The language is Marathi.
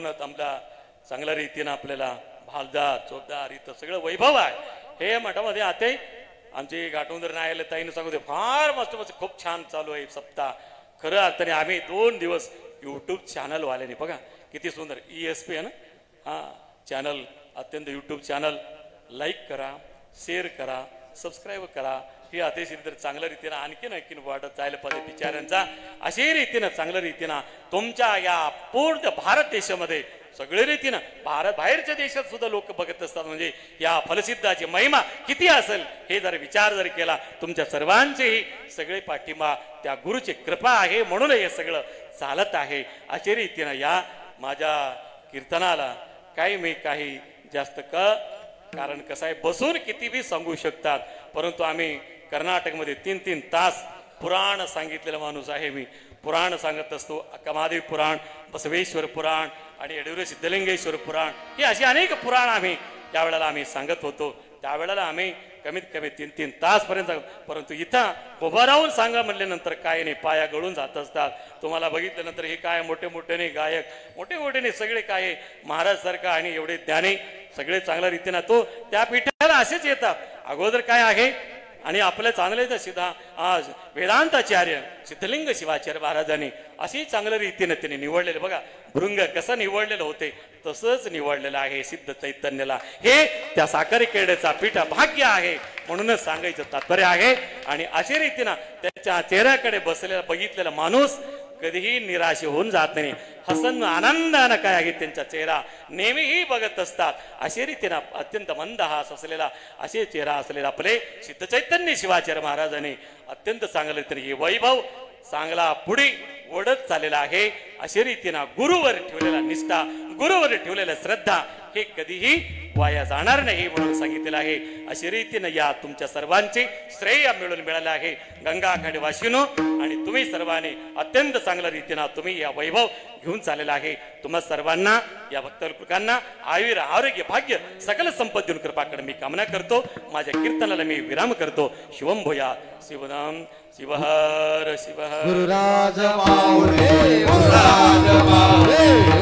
म्हणूनच आमचा चांगल्या रीतीनं आपल्याला भालदार चोपदार इथं सगळं वैभव आहे. हे मठामध्ये आते आमची गाठोंदर नायला ताईनं सांगू दे फार मस्त मस्त खूप छान चालू आहे सप्ताह. खरं अर्थाने आम्ही 2 दिवस यूट्यूब चॅनल वाल्याने बघा किती सुंदर ESP ना हा चॅनल अत्यंत यूट्यूब चॅनल लाईक करा, शेअर करा, सबस्क्राईब करा. ही अतिशय तर चांगल्या रीतीनं आणखीन वाढत जायला पाहिजे विचारांचा. अशी रीतीनं चांगल्या रीतीनं तुमच्या या पूर्ण भारत देशामध्ये सगळ्या रीतीनं भारत बाहेरच्या देशात सुद्धा लोक बघत असतात. म्हणजे या फलसिद्धाची महिमा किती असेल हे जर विचार जर केला तुमच्या सर्वांचेही सगळे पाठिंबा त्या गुरुची कृपा आहे म्हणून हे सगळं चालत आहे. अशा रीतीनं या माझ्या कीर्तनाला काही जास्त कारण कसं आहे बसून किती बी सांगू शकतात परंतु आम्ही कर्नाटकमध्ये 3-3 तास पुराण सांगितलेला माणूस आहे. मी पुराण सांगत असतो. अक्कमादेवी पुराण, बसवेश्वर पुराण आणि येडुरे सिद्धलिंगेश्वर पुराण ही अशी अनेक पुराण आम्ही त्यावेळेला आम्ही सांगत होतो. त्यावेळेला आम्ही कमीत कमी 3-3 तास पर्यंत परंतु इथं उभं राहून सांगा म्हणल्यानंतर काय नाही पाया गळून जात असतात. तुम्हाला बघितल्यानंतर हे काय मोठे मोठे गायक मोठे मोठे सगळे काय महाराज सारखा आणि एवढे ज्ञानी सगळे चांगल्या रीतीनं तो त्या पीठाला असेच येतात. अगोदर काय आहे आणि आपल्या चांगले सिद्धा आज वेदांताचार्य सिद्धलिंग शिवाचार्य महाराजांनी अशी चांगल्या रीतीने त्यांनी निवडलेले बघा भृंग कसं निवडलेलं होते तसंच निवडलेलं आहे सिद्ध चैतन्याला. हे त्या साखर खेड्याचा पीठ भाग्य आहे म्हणूनच सांगायचं तात्पर्य आहे. आणि अशा रीतीनं त्याच्या चेहऱ्याकडे बसलेला बघितलेला माणूस कधीही निराश होऊन जात नाही. हसन आनंदानं काय आहे त्यांचा चेहरा नेहमीही बघत असतात. अशा रीतीनं अत्यंत मंद हास असलेला असे चेहरा असलेला आपले सिद्ध चैतन्य शिवाचार्य महाराजांनी अत्यंत चांगलं तरी हे वैभव चांगला पुढे ओढत चाललेला आहे. अशा रीतीनं गुरुवर ठेवलेला निष्ठा गुरुवर ठेवलेला श्रद्धा हे कधीही वाया जाणार नाही म्हणून सांगितलेलं आहे. अशा रीतीनं या तुमच्या सर्वांचे श्रेय मिळून मिळाले आहे. गंगाखेड वाशिनो आणि तुम्ही सर्वांनी अत्यंत चांगल्या रीतीनं तुम्ही या वैभव घेऊन चाललेला आहे. तुम्हा सर्वांना या भक्तलोकांना आयुर आरोग्य भाग्य सकल संपत देऊन कृपाकडे मी कामना करतो. माझ्या कीर्तनाला मी विराम करतो. शिवम भूया शिवनाम शिवहर शिवहर गुरुराज माऊली गुरुराज माऊली